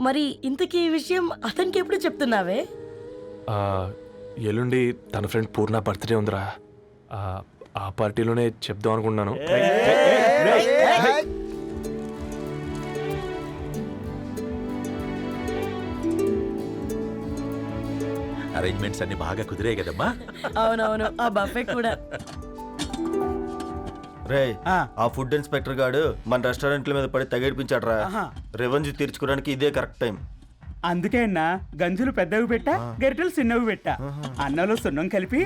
మరి ఇంతకీ ఈ విషయం అతనికి ఎప్పుడు చెప్తున్నావే? ఆ, ఎల్లుండి తన ఫ్రెండ్ పూర్ణ బర్త్డే ఉందిరా. ఆ పార్టీలోనే చెప్దాం అనుకున్నాను. అరేంజ్మెంట్స్ అన్ని బాగా కుదిరే కదమ్మా. అవునవును, ఆ బఫే కూడా. రే ఆ ఫుడ్ ఇన్స్పెక్టర్ గాడు మన రెస్టారెంట్ల మీద పడి తగేడిపించాడు రా. రెవెన్యూ తీర్చుకోవడానికి ఇదే కరెక్ట్ టైం. అందుకే అన్న గంజులు పెద్దవి పెట్టా, గరిటెలు చిన్నవి పెట్టా. అన్నంలో సున్నం కలిపి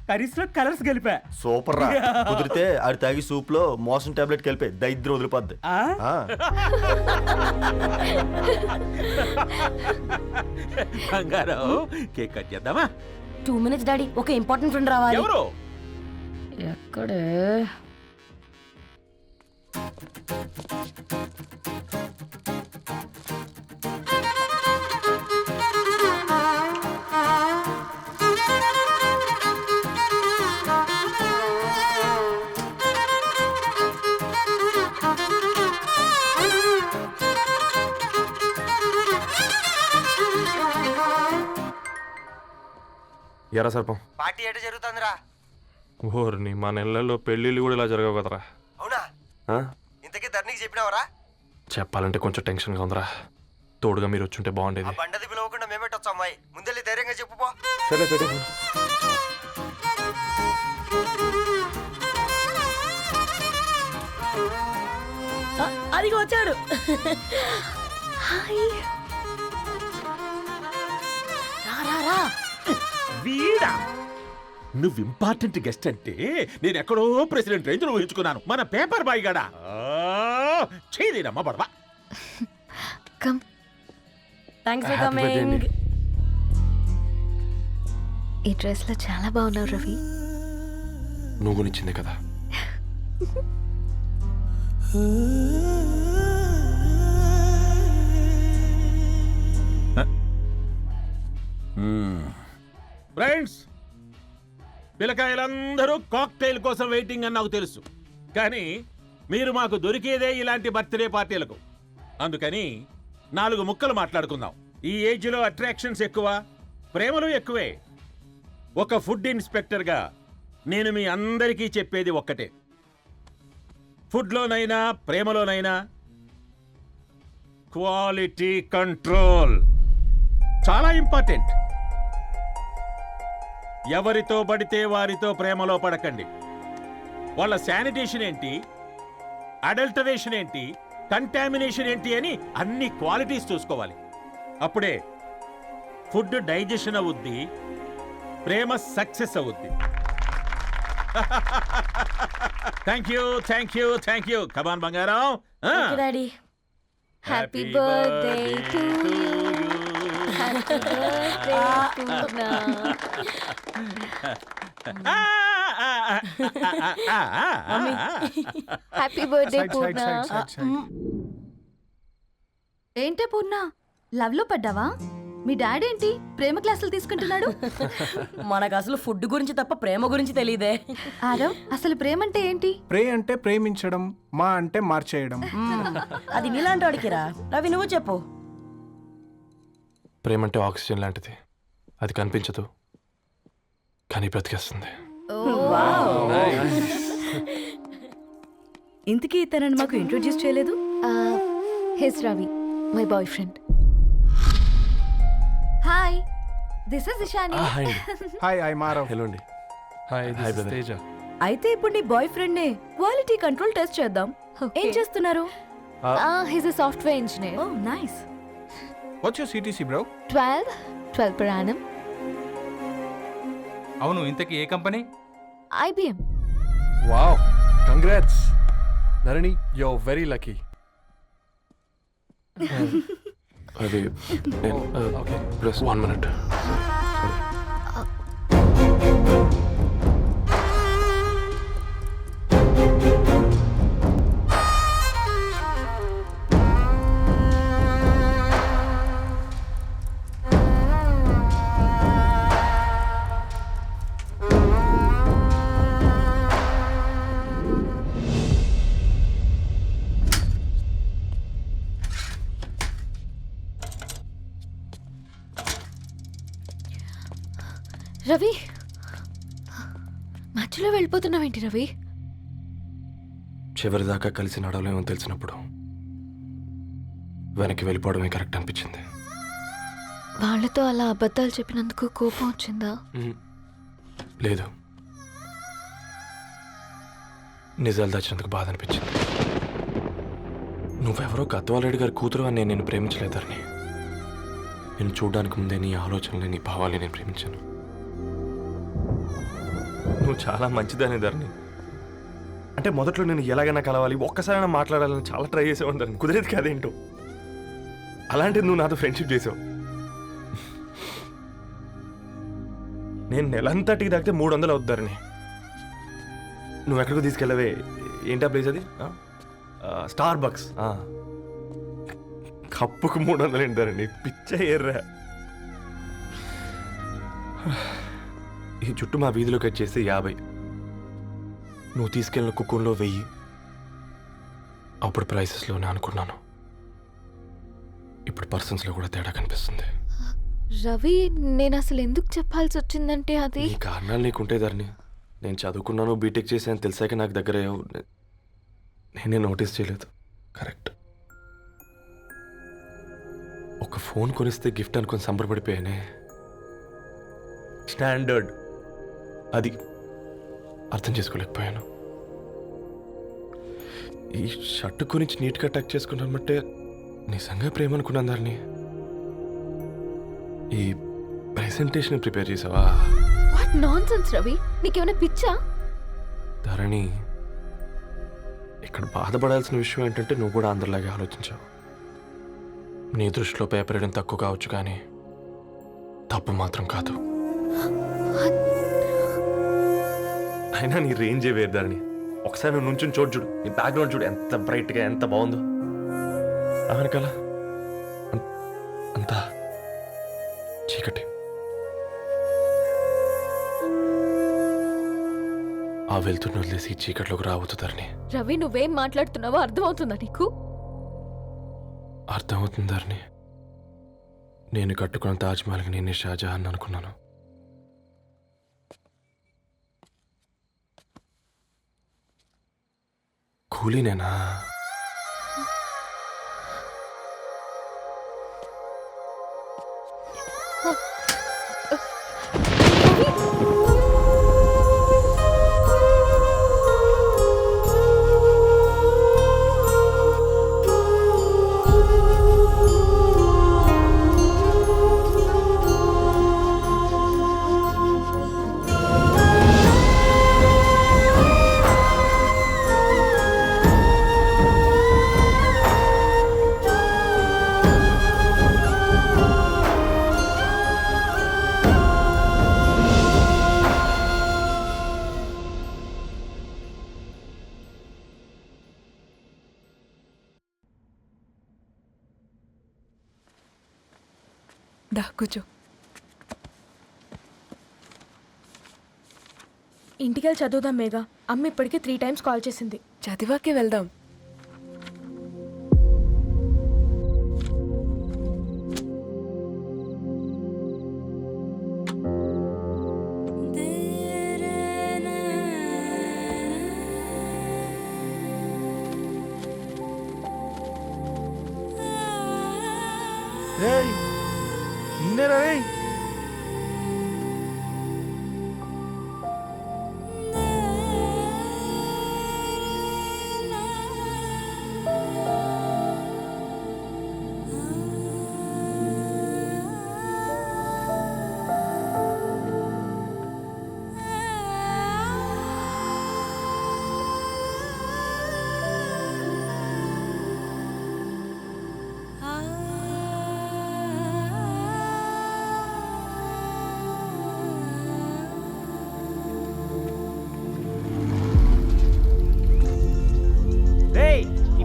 కర్రీస్ లో కలర్స్ కలిపా. సూపర్ రా. కుదిరితే ఆడి తాగి సూప్ లో మోషన్ టాబ్లెట్ కలిపే దరిద్రం వదిలిపోద్ది. బంగారం కేక్ కట్ చేద్దామా? 2 minutes డాడీ, ఒక ఇంపార్టెంట్ ఫ్రెండ్ రావాలి. ఎవరు? ఎక్కడే? ఎరా సర్పం, పార్టీ ఎట జరుగుతుందిరా? ఓర్ని మా నెలల్లో పెళ్ళిళ్ళు కూడా ఇలా జరగవు కదరా. అవునా? ఇంతకీ ధరణికి చెప్పినావరా? చెప్పాలంటే కొంచెం టెన్షన్గా ఉందిరా. తోడుగా మీరు వచ్చుంటే బాగుండేది. బండది పిలవకుండా మేమెట్టొచ్చు అమ్మాయి. ముందెళ్ళి ధైర్యంగా చెప్పుపో. సరే పెట్టి. అదిగో వచ్చాడు. వీడా? నువ్వు ఇంపార్టెంట్ గెస్ట్ అంటే నేను ఎక్కడో ప్రెసిడెంట్ రేంజ్ లో ఊహించుకున్నాను. మన పేపర్ బాయ్ గడా చేయలేదమ్మా బడవా. Come. Thanks for Happy birthday coming. అండి. ఈ డ్రెస్ లో చాలా బాగున్నావు రవి. నువ్వు గురించిందే కదా. ఫ్రెండ్స్, పిల్లకాయలందరూ కాక్టైల్ కోసం వెయిటింగ్ అని నాకు తెలుసు. కానీ మీరు మాకు దొరికేదే ఇలాంటి బర్త్డే పార్టీలకు. అందుకని 4 ముక్కలు మాట్లాడుకుందాం. ఈ ఏజ్లో అట్రాక్షన్స్ ఎక్కువ, ప్రేమలు ఎక్కువే. ఒక ఫుడ్ ఇన్స్పెక్టర్గా నేను మీ అందరికీ చెప్పేది ఒక్కటే. ఫుడ్లోనైనా ప్రేమలోనైనా క్వాలిటీ కంట్రోల్ చాలా ఇంపార్టెంట్. ఎవరితో పడితే వారితో ప్రేమలో పడకండి. వాళ్ళ శానిటేషన్ ఏంటి, అడల్టరేషన్ ఏంటి, కంటామినేషన్ ఏంటి అని అన్ని క్వాలిటీస్ చూసుకోవాలి. అప్పుడే ఫుడ్ డైజెషన్ అవుద్ది, ప్రేమ సక్సెస్ అవుద్ది. Thank you, thank you, thank you. Come on బంగారం. Daddy, happy birthday to you. Happy birthday Purna. Happy birthday Purna. ఏంటే పూర్ణ, లవ్ లో పడ్డావా? మీ డాడీ ఏంటి ప్రేమ క్లాసులు తీసుకుంటున్నాడు? మనకు అసలు ఫుడ్ గురించి తప్ప ప్రేమ గురించి తెలియదే. ఆరవ్, అసలు ప్రేమ అంటే ఏంటి? ప్రే అంటే ప్రేమించడం, మా అంటే మార్చేయడం. అది నీలాంటి వాడికిరా. రవి, నువ్వు చెప్పు. ప్రేమ అంటే ఆక్సిజన్ లాంటిది. అది కనిపించదు కానీ బ్రతికేస్తుంది. ఇంతకీ తనని మాకు ఇంట్రొడ్యూస్ చేయలేదు. His Ravi, my boy friend. Hi, this is Ishani. Hi, I Marav. Hello అండి. Hi brother. తేజ. అయితే ఇప్పుడు నీ బాయ్ ఫ్రెండ్ నే క్వాలిటీ కంట్రోల్ టెస్ట్ చేద్దాం. ఏం చేస్తున్నారు? His a software engineer. Oh nice. What's your CTC bro? 12 per annum. అవును, ఇంతకీ ఏ company? IBM. Wow, congrats Dharani, you are very lucky. అది ఓకే, ప్లస్ 1 minute. రవి మధ్యలో వెళ్ళిపోతున్నావేంటి రవి? చివరిదాకా కలిసి నడవలేమో తెలిసినప్పుడు వెనక్కి వెళ్ళిపోవడమే కరెక్ట్ అనిపించింది. వాళ్ళతో అలా అబద్ధాలు చెప్పినందుకు కోపం వచ్చిందా? లేదు, నిజాలు దాచినందుకు బాధ అనిపించింది. నువ్వెవరో గద్వాలరెడ్డి గారి కూతురు అని నేను ప్రేమించలేదని. నేను చూడడానికి ముందే నీ ఆలోచనలు, నీ భావాలు నేను ప్రేమించాను. నువ్వు చాలా మంచిదనే ధరణి. అంటే మొదట్లో నేను ఎలాగైనా కలవాలి, ఒక్కసారైనా మాట్లాడాలని చాలా ట్రై చేసేవాడిని ధరణి. కుదిరేది కాదేంటో. అలాంటిది నువ్వు నాతో ఫ్రెండ్షిప్ చేసావు. నేను నెలంతటికి తాకితే 300 అవుతారని. నువ్వు ఎక్కడికో తీసుకెళ్ళవే, ఏంటా ప్లేస్ అది? Star bucks. కప్పుకు 300 ఏంటారండి, పిచ్చ ఎర్రా. ఈ చుట్టూ మా వీధిలో కట్ చేస్తే 50. నువ్వు తీసుకెళ్ళిన కుక్కన్లో 1000. అప్పుడు ప్రైసెస్లోనే అనుకున్నాను, ఇప్పుడు పర్సన్స్లో కూడా తేడా కనిపిస్తుంది. రవి నేను అసలు ఎందుకు చెప్పాల్సి వచ్చిందంటే అది ఈ కారణాలు నీకుంటే ధరణి. నేను చదువుకున్నాను, బీటెక్ చేశాను తెలిసాక నాకు దగ్గర అయ్యావు. నేనే నోటీస్ చేయలేదు. కరెక్ట్. ఒక ఫోన్ కొనిస్తే గిఫ్ట్ అనుకొని సంబరపడిపోయానే. స్టాండర్డ్ అది అర్థం చేసుకోలేకపోయాను. ఈ షర్టు గురించి నీట్గా టచ్ చేసుకున్నామంటే నిజంగా ప్రేమ అనుకున్నాను దాన్ని. ఈ ప్రెజెంటేషన్ ప్రిపేర్ చేసావా? వాట్ నాన్సెన్స్ రవి, నీకేమైనా పిచ్చా? ధరణి, ఇక్కడ బాధపడాల్సిన విషయం ఏంటంటే నువ్వు కూడా అందరిలాగే ఆలోచించావు. నీ దృష్టిలో పేపర్ వేయడం తక్కువ కావచ్చు, కానీ తప్పు మాత్రం కాదు. అయినా నీ రేంజే వేరు ధరణి. ఒకసారి నువ్వు నుంచుని చూడు, నీ బ్యాక్గ్రౌండ్ చూడు ఎంత బ్రైట్గా, ఎంత బాగుందో. వెనకాల అంతా చీకటి. ఆ వెళ్తున్న వదిలేసి చీకట్లోకి రాబోతుందని. రవి నువ్వేం మాట్లాడుతున్నావో అర్థమవుతుందా నీకు? అర్థమవుతుందని. నేను కట్టుకున్న తాజ్మహల్కి నేనే షాజహాన్ అనుకున్నాను. కూలీనేనా? దా కూర్చో. ఇంటికెళ్ళి చదువుదాం మేఘా. అమ్మ ఇప్పటికే 3 times కాల్ చేసింది. చదివాకే వెళ్దాం.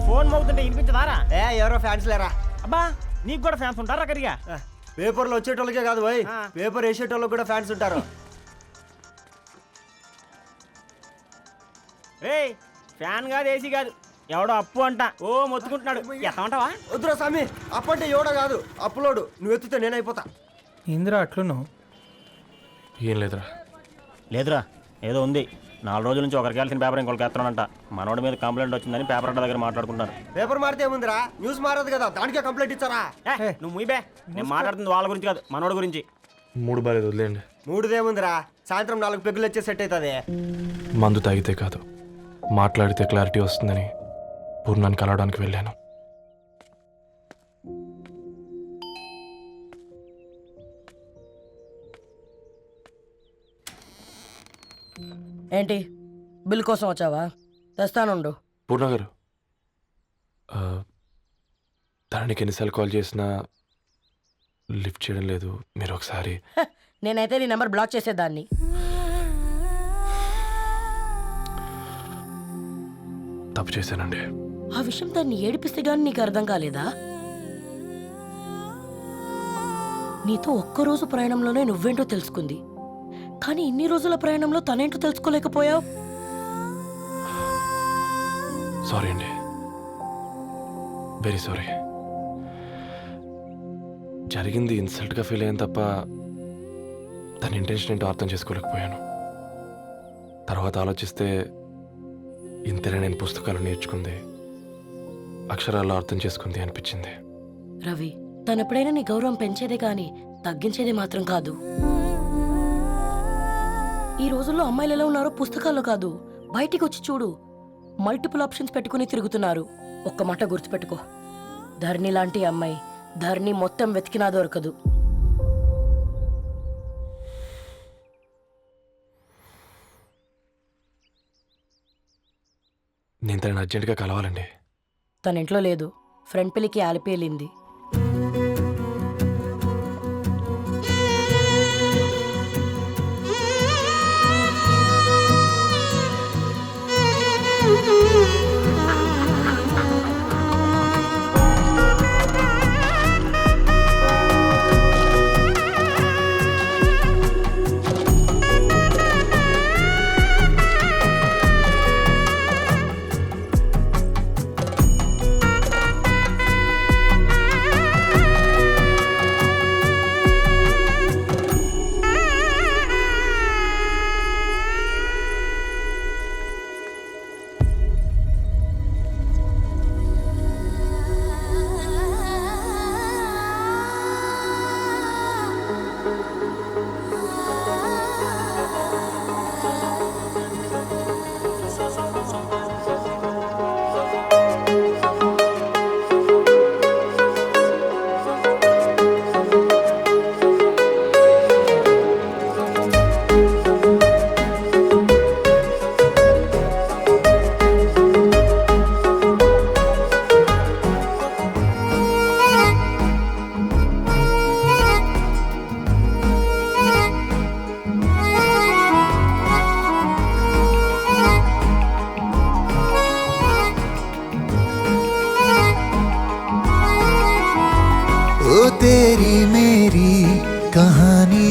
ఫోన్ మోగుతుంటే వినిపించదారా? ఎవరో ఫ్యాన్స్ లేరా? అబ్బా నీకు కూడా ఫ్యాన్స్ ఉంటారా? కరిగా పేపర్లో వచ్చేటోళ్ళకే కాదు పోయి, పేపర్ వేసేటోళ్ళకి కూడా ఫ్యాన్స్ ఉంటారు. ఏయ్ ఫ్యాన్ కాదు, ఏసీ కాదు, ఎవడో అప్పు అంట. ఓ మొత్తుకుంటున్నాడు. ఎత్తమంటావా? వద్దురా స్వామి, అప్పు అంటే ఎవడో కాదు, అప్పులోడు. నువ్వు ఎత్తుతే నేనైపోతా. ఇందిరా అట్లును ఏం లేదురా. లేదురా ఏదో ఉంది. 4 రోజుల నుంచి ఒకరికి వెళ్ళిన పేపర్ ఇంకొకరికి ఎత్తానంట. మనోడి మీద కంప్లైంట్ వచ్చిందని పేపర్ అడ్డ దగ్గర మాట్లాడుకుంటారు. పేపర్ మారితే ఏముందిరా, న్యూస్ మారదు కదా, దానికే కంప్లైంట్ ఇచ్చారా? నువ్వు ముయ్యబే, నేను మాట్లాడుతుంది వాళ్ళ గురించి కాదు, మనోడి గురించి. మూడు బాలేదు, వదిలేండి. మూడుదేముందిరా, సాయంత్రం 4 పెగ్గులు వచ్చే సెట్ అవుతుంది. మందు తాగితే కాదు, మాట్లాడితే క్లారిటీ వస్తుందని పూర్ణాన్ని కలవడానికి వెళ్ళాను. ఏంటి బిల్ కోసం వచ్చావా? తెస్తానుండు. పూర్ణ గారు, తనకి ఎన్నిసార్లు కాల్ చేసినా లిఫ్ట్ చేయడం లేదు. మీరు ఒకసారి. నేనైతే నీ నెంబర్ బ్లాక్ చేసేదాన్ని. తప్పు చేశానండి. ఆ విషయం తన్ని ఏడిపిస్తే గానీ నీకు అర్థం కాలేదా? నీతో ఒక్కరోజు ప్రయాణంలోనే నువ్వేంటో తెలుసుకుంది, కానీ ఇన్ని రోజుల ప్రయాణంలో తనేంటో తెలుసుకోలేకపోయావు. సారీ అండి, వెరీ సారీ. జరిగింది ఇన్సల్ట్గా ఫీల్ అయ్యాను తప్ప తన ఇంటెన్షన్ ఏంటో అర్థం చేసుకోలేకపోయాను. తర్వాత ఆలోచిస్తే ఇంతనే నేను పుస్తకాలు నేర్చుకుంది, అక్షరాల్లో అర్థం చేసుకుంది అనిపించింది. రవి, తనెప్పుడైనా నీ గౌరవం పెంచేదే కానీ తగ్గించేదే మాత్రం కాదు. ఈ రోజుల్లో అమ్మాయిలు ఎలా ఉన్నారో పుస్తకాల్లో కాదు, బయటికి వచ్చి చూడు. మల్టిపుల్ ఆప్షన్స్ పెట్టుకుని తిరుగుతున్నారు. ఒక్క మాట గుర్తుపెట్టుకో, ధరణి లాంటి అమ్మాయి ధరణి మొత్తం వెతికినా దొరకదు. నేను తనని అర్జెంటుగా కలవాలండి. తన ఇంట్లో లేదు, ఫ్రెండ్ పెళ్ళికి ఆలిపేలింది. तेरी मेरी कहानी